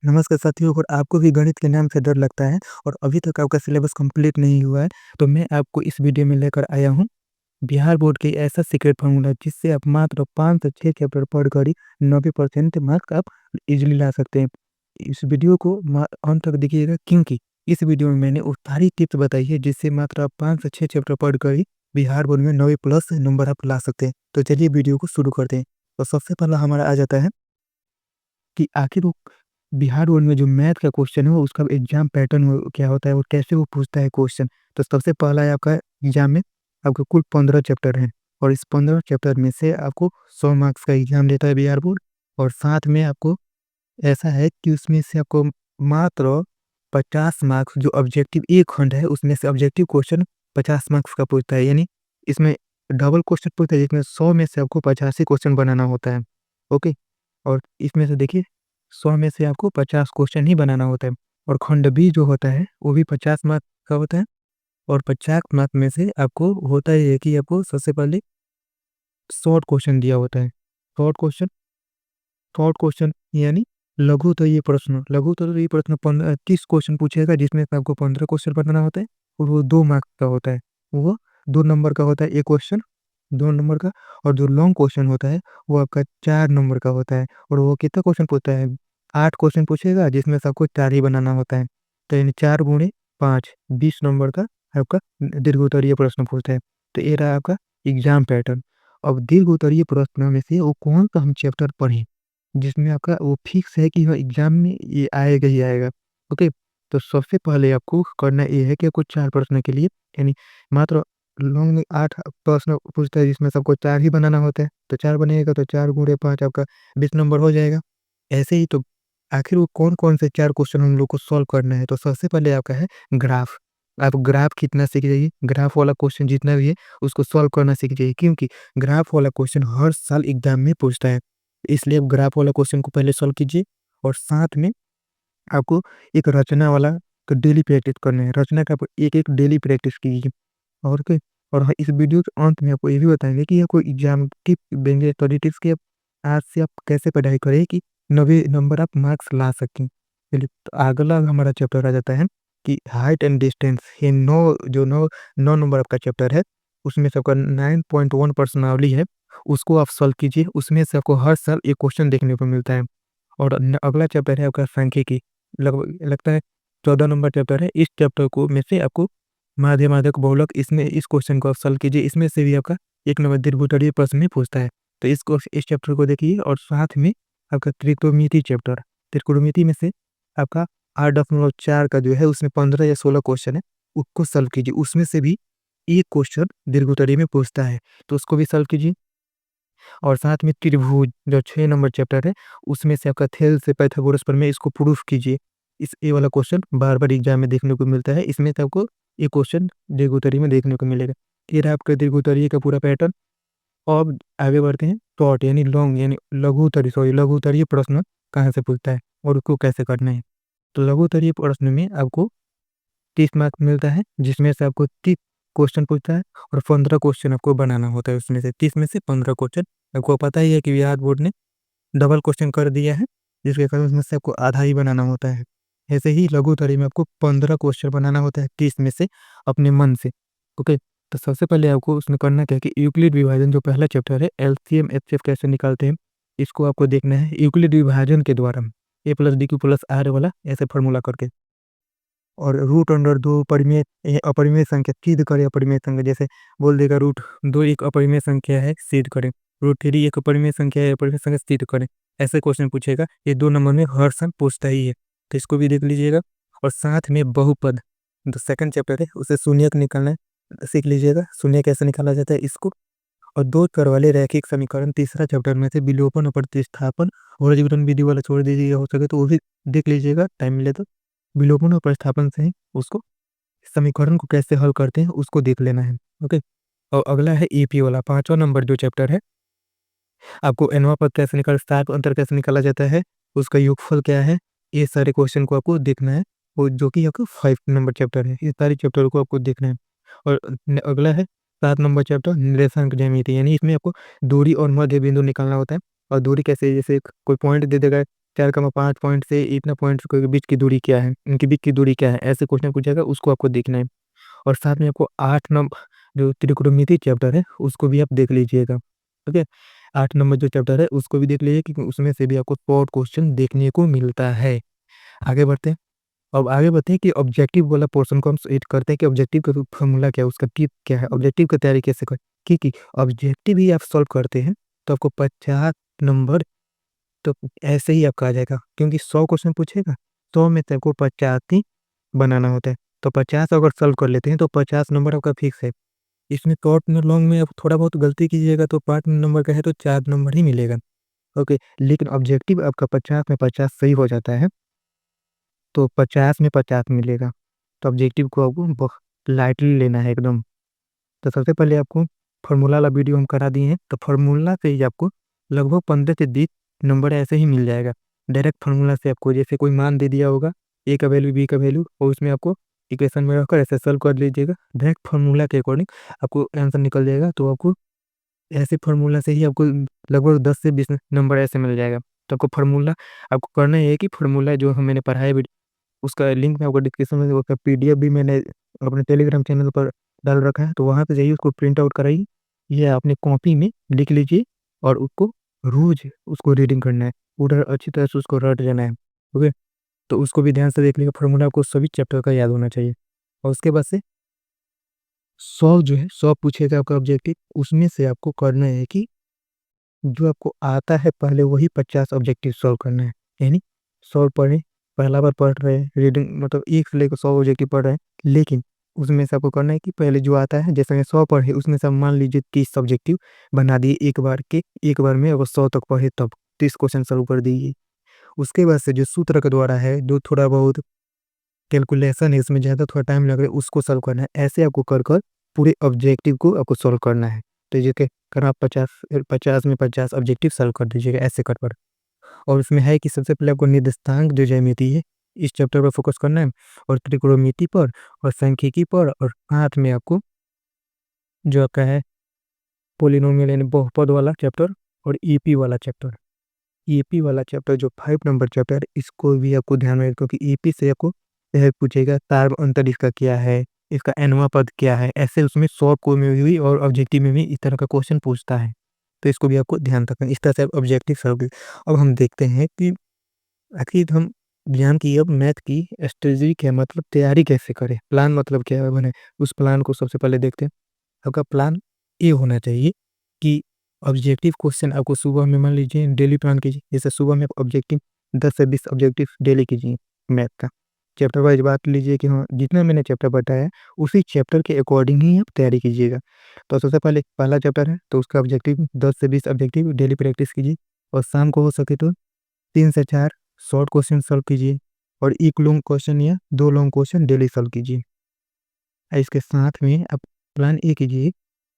नमस्कार साथियों, अगर आपको भी गणित के नाम से डर लगता है और अभी तक आपका सिलेबस कंप्लीट नहीं हुआ है, तो मैं आपको इस वीडियो में लेकर आया हूँ बिहार बोर्ड के ऐसा सीक्रेट फार्मूला जिससे आप मात्र 5 से 6 चैप्टर पढ़कर ही 90% मार्क्स आप इजीली ला सकते हैं। इस वीडियो को अंत तक देखिएगा, क्योंकि इस वीडियो में मैंने वो सारी टिप्स बताई है जिससे मात्र आप 5 से 6 चैप्टर पढ़कर ही बिहार बोर्ड में 90 प्लस नंबर आप ला सकते हैं। तो चलिए वीडियो को शुरू करते हैं। तो सबसे पहला हमारा आ जाता है कि आखिर वो बिहार बोर्ड में जो मैथ का क्वेश्चन है वो उसका एग्जाम पैटर्न क्या होता है, वो कैसे वो पूछता है क्वेश्चन। तो सबसे पहला है आपका एग्जाम में आपके कुल 15 चैप्टर हैं, और इस 15 चैप्टर में से आपको 100 मार्क्स का एग्जाम लेता है बिहार बोर्ड। और साथ में आपको ऐसा है कि उसमें से आपको मात्र 50 मार्क्स, जो ऑब्जेक्टिव एक खंड है उसमें से ऑब्जेक्टिव क्वेश्चन 50 मार्क्स का पूछता है, यानी इसमें डबल क्वेश्चन पूछता है जिसमें 100 में से आपको 85 क्वेश्चन बनाना होता है। ओके। और इसमें से देखिए 100 में से आपको 50 क्वेश्चन ही बनाना होता है। और खंड बी जो होता है वो भी 50 मार्क्स का होता है। और 50 मार्क्स में से आपको होता ही है कि आपको सबसे पहले शॉर्ट क्वेश्चन दिया होता है। शॉर्ट क्वेश्चन, शॉर्ट क्वेश्चन यानी लघु तो ये प्रश्न 30 क्वेश्चन पूछेगा जिसमें से आपको 15 क्वेश्चन बनाना होता है। और वो 2 मार्क्स का होता है। वो 2 नंबर का होता है एक क्वेश्चन, 2 नंबर का। और जो लॉन्ग क्वेश्चन होता है वो आपका 4 नंबर का होता है। और वो कितना क्वेश्चन पूछता है, 8 क्वेश्चन पूछेगा जिसमें से आपको 4 ही बनाना होता है। तो यानी 4 गुणे 5, 20 नंबर का आपका दीर्घ उत्तरीय प्रश्न पूछता है। तो ये रहा आपका एग्जाम पैटर्न। अब दीर्घ उत्तरीय प्रश्न में से वो कौन सा हम चैप्टर पढ़ें जिसमें आपका वो फिक्स है कि हाँ एग्जाम में ये आएगा ही आएगा। ओके। तो सबसे पहले आपको करना ये है कि आपको 4 प्रश्न के लिए, यानी मात्र लॉन्ग में 8 प्रश्न पूछता है जिसमें सबको 4 ही बनाना होता है। तो 4 बनेगा तो 4 गुणे 5 आपका 20 नंबर हो जाएगा। ऐसे ही तो आखिर वो कौन-कौन से 4 क्वेश्चन हम लोग को सॉल्व करना है। तो सबसे पहले आपका है ग्राफ। आप ग्राफ खींचना सीख जाइए। ग्राफ वाला क्वेश्चन जितना भी है उसको सॉल्व करना सीख जाइए, क्योंकि ग्राफ वाला क्वेश्चन हर साल एग्जाम में पूछता है। इसलिए आप ग्राफ वाला क्वेश्चन को पहले सॉल्व कीजिए। और साथ में आपको एक रचना वाला का डेली प्रैक्टिस करना है। रचना का आप एक-एक डेली प्रैक्टिस कीजिए। और के और हाँ, इस वीडियो के अंत में आपको ये भी बताएँगे कि आपको एग्ज़ाम टिप देंगे, स्टडी टिप्स कि आप आज से आप कैसे पढ़ाई करें कि 90 नंबर आप मार्क्स ला सकें। चलिए, तो अगला हमारा चैप्टर आ जाता है कि हाइट एंड डिस्टेंस। ये 9 नंबर आपका चैप्टर है। उसमें से आपका 9.1 प्रश्नावली है, उसको आप सॉल्व कीजिए। उसमें से आपको हर साल एक क्वेश्चन देखने को मिलता है। और अगला चैप्टर है आपका सांख्यिकी। लगभग लगता है 14 नंबर चैप्टर है। इस चैप्टर को में से आपको माध्यमार्धक बहुलक, इसमें इस क्वेश्चन को आप सॉल्व कीजिए। इसमें से भी आपका 1 नंबर दीर्घोत्तरीय प्रश्न में पूछता है। तो इस चैप्टर को देखिए। और साथ में आपका त्रिकोणमिति चैप्टर, त्रिकोणमिति में से आपका 8.4 का जो है उसमें 15 या 16 क्वेश्चन है, उसको सॉल्व कीजिए। उसमें से भी एक क्वेश्चन दीर्घोत्तरीय में पूछता है, तो उसको भी सॉल्व कीजिए। और साथ में त्रिभुज जो 6 नंबर चैप्टर है, उसमें से आपका थेल से पाइथागोरस प्रमेय, इसको प्रूफ कीजिए। इस ये वाला क्वेश्चन बार-बार एग्ज़ाम में देखने को मिलता है। इसमें से आपको ये क्वेश्चन दीर्घोत्तरीय में देखने को मिलेगा। ये रहा आपका दीर्घोत्तरीय का पूरा पैटर्न। अब आगे बढ़ते हैं। शॉर्ट यानी लॉन्ग यानी लघु उत्तरीय प्रश्न कहाँ से पूछता है और उसको कैसे करना है। तो लघु उत्तरीय प्रश्न में आपको 30 मार्क्स मिलता है, जिसमें से आपको 30 क्वेश्चन पूछता है। और 15 क्वेश्चन आपको बनाना होता है उसमें से। 30 में से 15 क्वेश्चन। आपको पता ही है कि बिहार बोर्ड ने डबल क्वेश्चन कर दिया है, जिसके कारण उसमें से आपको आधा ही बनाना होता है। ऐसे ही लघु उत्तरी में आपको 15 क्वेश्चन बनाना होता है 30 में से अपने मन से। ओके। तो सबसे पहले आपको उसमें करना क्या है कि यूक्लिड विभाजन जो पहला चैप्टर है, एलसीएम एचसीएफ कैसे निकालते हैं, इसको आपको देखना है यूक्लिड विभाजन के द्वारा। A plus B Q plus R वाला ऐसे फॉर्मूला करके। और रूट अंडर 2 परिमेय अपरिमेय संख्या सिद्ध करें। अपरिमेय संख्या जैसे बोल देगा रूट 2 एक अपरिमेय संख्या है, सिद्ध करें। रूट 3 एक अपरिमेय संख्या है, अपरिमेय संख्या सिद्ध करें। ऐसे क्वेश्चन पूछेगा। ये 2 नंबर में हर साल पूछता ही है, तो इसको भी देख लीजिएगा। और साथ में बहुपद जो सेकंड चैप्टर है उसे शून्यक निकालना सीख लीजिएगा। शून्य कैसे निकाला जाता है इसको। और 2 चर वाले रैखिक समीकरण तीसरा चैप्टर में से विलोपन और प्रतिस्थापन और अलजीब्रन विधि वाला छोड़ दीजिएगा, हो सके तो वो भी देख लीजिएगा टाइम मिले तो। विलोपन और प्रतिस्थापन से ही उसको समीकरण को कैसे हल करते हैं उसको देख लेना है। ओके। और अगला है ईपी वाला 5वां नंबर जो चैप्टर है, आपको एनवा पद कैसे निकाल, स्थायिक अंतर कैसे निकाला जाता है, उसका योगफल क्या है, ये सारे क्वेश्चन को आपको देखना है। वो जो कि आपका 5 नंबर चैप्टर है, ये सारे चैप्टर को आपको देखना है। और अगला है 7 नंबर चैप्टर निर्देशांक ज्यामिति, यानी इसमें आपको दूरी और मध्य बिंदु निकालना होता है। और दूरी कैसे, जैसे कोई पॉइंट दे देगा 4,5 पॉइंट से इतना पॉइंट्स के बीच की दूरी क्या है, इनके बीच की दूरी क्या है, ऐसे क्वेश्चन पूछेगा, उसको आपको देखना है। और साथ में आपको 8 नंबर जो त्रिकोणमिति चैप्टर है उसको भी आप देख लीजिएगा। ओके, 8 नंबर जो चैप्टर है उसको भी देख लीजिए, क्योंकि उसमें से भी आपको शॉर्ट क्वेश्चन देखने को मिलता है। आगे बढ़ते हैं। अब आगे बढ़ते हैं कि ऑब्जेक्टिव वाला पोर्शन को हम सेट करते हैं कि ऑब्जेक्टिव का फॉर्मूला क्या है, उसका टिप क्या है, ऑब्जेक्टिव की तैयारी कैसे करें। क्योंकि ऑब्जेक्टिव ही आप सॉल्व करते हैं तो आपको 50 नंबर तो ऐसे ही आपका आ जाएगा, क्योंकि 100 क्वेश्चन पूछेगा, 100 में से आपको 50 ही बनाना होता है। तो 50 अगर सॉल्व कर लेते हैं तो 50 नंबर आपका फिक्स है। इसमें शॉर्ट में लॉन्ग में आप थोड़ा बहुत गलती कीजिएगा तो 5 नंबर का है तो 4 नंबर ही मिलेगा। ओके, लेकिन ऑब्जेक्टिव आपका 50 में 50 सही हो जाता है तो 50 में 50 मिलेगा। तो ऑब्जेक्टिव को आपको लाइटली लेना है एकदम। तो सबसे पहले आपको फार्मूला वाला वीडियो हम करा दिए हैं, तो फार्मूला से ही आपको लगभग 15 से 20 नंबर ऐसे ही मिल जाएगा। डायरेक्ट फार्मूला से आपको जैसे कोई मान दे दिया होगा, ए का वैल्यू बी का वैल्यू, और उसमें आपको इक्वेशन में रखकर ऐसे सॉल्व कर लीजिएगा, डायरेक्ट फार्मूला के अकॉर्डिंग आपको आंसर निकल जाएगा। तो आपको ऐसे फार्मूला से ही आपको लगभग 10 से 20 नंबर ऐसे मिल जाएगा। तो आपको फार्मूला आपको करना है कि फार्मूला जो मैंने पढ़ाया उसका लिंक मैं आपको डिस्क्रिप्शन में, उसका पीडीएफ भी मैंने अपने टेलीग्राम चैनल पर डाल रखा है, तो वहाँ पे जाइए, उसको प्रिंट आउट कराइए या अपने कॉपी में लिख लीजिए और उसको रोज उसको रीडिंग करना है, उधर अच्छी तरह से उसको रट जाना है। ओके, तो उसको भी ध्यान से देख लीजिए, फार्मूला आपको सभी चैप्टर का याद होना चाहिए। और उसके बाद से 100 जो है 100 पूछेगा आपका ऑब्जेक्टिव, उसमें से आपको करना है कि जो आपको आता है पहले वही 50 ऑब्जेक्टिव सॉल्व करना है। यानी सॉल्व पढ़े, पहला बार पढ़ रहे हैं रीडिंग, मतलब 1 से लेकर 100 ऑब्जेक्टिव पढ़ रहे हैं, लेकिन उसमें से आपको करना है कि पहले जो आता है, जैसे मैं 100 पढ़े उसमें से आप मान लीजिए 30 ऑब्जेक्टिव बना दिए एक बार में, अगर 100 तक पढ़े तब 30 क्वेश्चन सॉल्व कर दीजिए। उसके बाद से जो सूत्र के द्वारा है, जो थोड़ा बहुत कैलकुलेशन है, इसमें ज़्यादा थोड़ा टाइम लग रहा है, उसको सॉल्व करना है। ऐसे आपको कर कर पूरे ऑब्जेक्टिव को आपको सॉल्व करना है। तो ये कि कर आप 50 में 50 ऑब्जेक्टिव सॉल्व कर दीजिएगा ऐसे कर कर। और उसमें है कि सबसे पहले आपको निर्देशांक जो ज्यामिति है इस चैप्टर पर फोकस करना है, और त्रिकोणमिति पर, और सांख्यिकी पर, और साथ में आपको जो आपका है पोलिनोमियल यानी बहुपद वाला चैप्टर, और ईपी वाला चैप्टर। ईपी वाला चैप्टर जो 5 नंबर चैप्टर है, इसको भी आपको ध्यान में रखो, क्योंकि ईपी से आपको यह पूछेगा तार अंतर इसका क्या है, इसका एनवा पद क्या है, ऐसे उसमें शॉर्ट को में भी और ऑब्जेक्टिव में भी इस तरह का क्वेश्चन पूछता है। तो इसको भी आपको ध्यान रखना, इस तरह से आप ऑब्जेक्टिव सॉल्व। अब हम देखते हैं कि आखिर हम ज्ञान की अब मैथ की स्ट्रेटजी क्या, मतलब तैयारी कैसे करें, प्लान मतलब क्या है बने। उस प्लान को सबसे पहले देखते हैं। आपका प्लान ये होना चाहिए कि ऑब्जेक्टिव क्वेश्चन आपको सुबह में, मान लीजिए डेली प्लान कीजिए, जैसे सुबह में आप ऑब्जेक्टिव 10 से 20 ऑब्जेक्टिव डेली कीजिए मैथ का। चैप्टर वाइज बात लीजिए कि हाँ जितना मैंने चैप्टर बताया उसी चैप्टर के अकॉर्डिंग ही आप तैयारी कीजिएगा। तो सबसे पहले पहला चैप्टर है तो उसका ऑब्जेक्टिव 10 से 20 ऑब्जेक्टिव डेली प्रैक्टिस कीजिए, और शाम को हो सके तो 3 से 4 शॉर्ट क्वेश्चन सॉल्व कीजिए, और एक लॉन्ग क्वेश्चन या 2 लॉन्ग क्वेश्चन डेली सॉल्व कीजिए। इसके साथ में आप प्लान ये कीजिए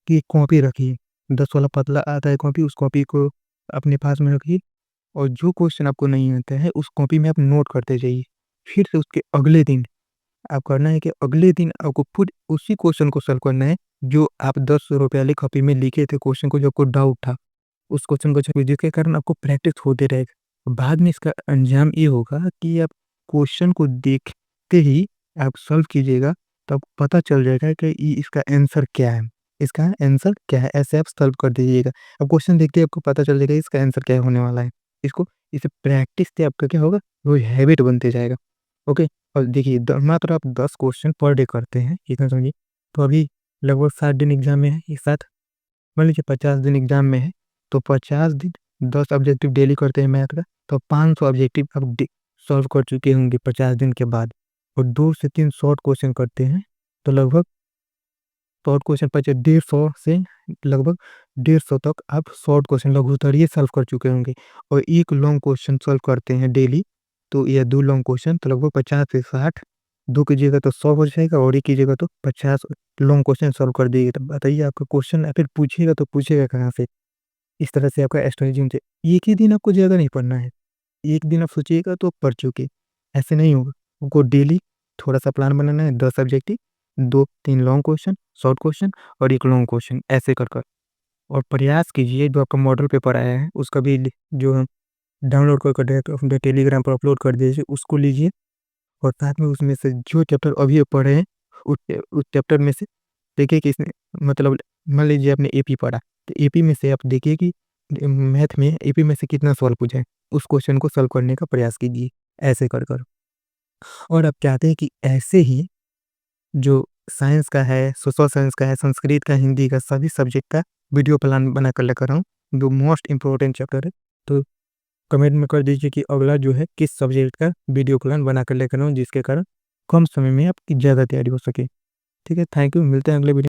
कि एक कॉपी रखिए, 10 वाला पतला आता है कॉपी, उस कॉपी को अपने पास में रखिए, और जो क्वेश्चन आपको नहीं आता है उस कॉपी में आप नोट करते जाइए। फिर से उसके अगले दिन आप करना है कि अगले दिन आपको खुद उसी क्वेश्चन को सॉल्व करना है जो आप 10 रुपये वाली कॉपी में लिखे थे क्वेश्चन को, जो आपको डाउट था उस क्वेश्चन को छापिए, जिसके कारण आपको प्रैक्टिस होते रहेगा। बाद में इसका अंजाम ये होगा कि आप क्वेश्चन को देखते ही आप सॉल्व कीजिएगा, तो आपको पता चल जाएगा कि इसका आंसर क्या है, इसका आंसर क्या है, ऐसे आप सॉल्व कर दीजिएगा। अब क्वेश्चन देखते ही आपको पता चल जाएगा इसका आंसर क्या होने वाला है। इसको इसे प्रैक्टिस से आपका क्या होगा, रोज हैबिट बनते जाएगा। ओके, और देखिए मात्र आप 10 क्वेश्चन पर डे करते हैं, इतना समझिए। तो अभी लगभग 60 दिन एग्जाम में है, एक साथ मान लीजिए 50 दिन एग्जाम में है, तो 50 दिन 10 ऑब्जेक्टिव डेली करते हैं मैथ का, तो 500 ऑब्जेक्टिव आप सॉल्व कर चुके होंगे 50 दिन के बाद। और 2 से 3 शॉर्ट क्वेश्चन करते हैं तो लगभग शॉर्ट क्वेश्चन 150 से लगभग 150 तक आप शॉर्ट क्वेश्चन लघुत्तर ये सॉल्व कर चुके होंगे। और एक लॉन्ग क्वेश्चन सॉल्व करते हैं डेली, तो ये 2 लॉन्ग क्वेश्चन तो लगभग 50 से 60, 2 कीजिएगा तो 100 हो जाएगा, और 1 कीजिएगा तो 50 लॉन्ग क्वेश्चन सॉल्व कर दिएगा। तो बताइए आपका क्वेश्चन फिर पूछेगा तो पूछेगा कहाँ से। इस तरह से आपका स्ट्रेटजी होनी चाहिए। एक ही दिन आपको ज़्यादा नहीं पढ़ना है, एक दिन आप सोचिएगा तो पढ़ चुके, ऐसे नहीं होगा। आपको डेली थोड़ा-सा प्लान बनाना है, 10 subjective, 2-3 long question, short question, और 1 लॉन्ग क्वेश्चन ऐसे कर कर। और प्रयास कीजिए जो आपका मॉडल पेपर आया है उसका भी जो डाउनलोड करके डायरेक्ट अपने टेलीग्राम पर अपलोड कर दीजिए, उसको लीजिए और साथ में उसमें से जो चैप्टर अभी पढ़े हैं उस चैप्टर में से देखिए कि इसमें मतलब मान लीजिए आपने एपी पढ़ा, तो एपी में से आप देखिए कि मैथ में एपी में से कितना सवाल पूछा है, उस क्वेश्चन को सॉल्व करने का प्रयास कीजिए ऐसे कर कर। और आप चाहते हैं कि ऐसे ही जो साइंस का है, सोशल साइंस का है, संस्कृत का, हिंदी का, सभी सब्जेक्ट का वीडियो प्लान बना कर लेकर आऊँ, जो मोस्ट इम्पोर्टेंट चैप्टर है। तो कमेंट में कर दीजिए कि अगला जो है किस सब्जेक्ट का वीडियो प्लान बना कर लेकर आऊँ, जिसके कारण कम समय में आपकी ज़्यादा तैयारी हो सके। ठीक है, थैंक यू, मिलते हैं अगले वीडियो।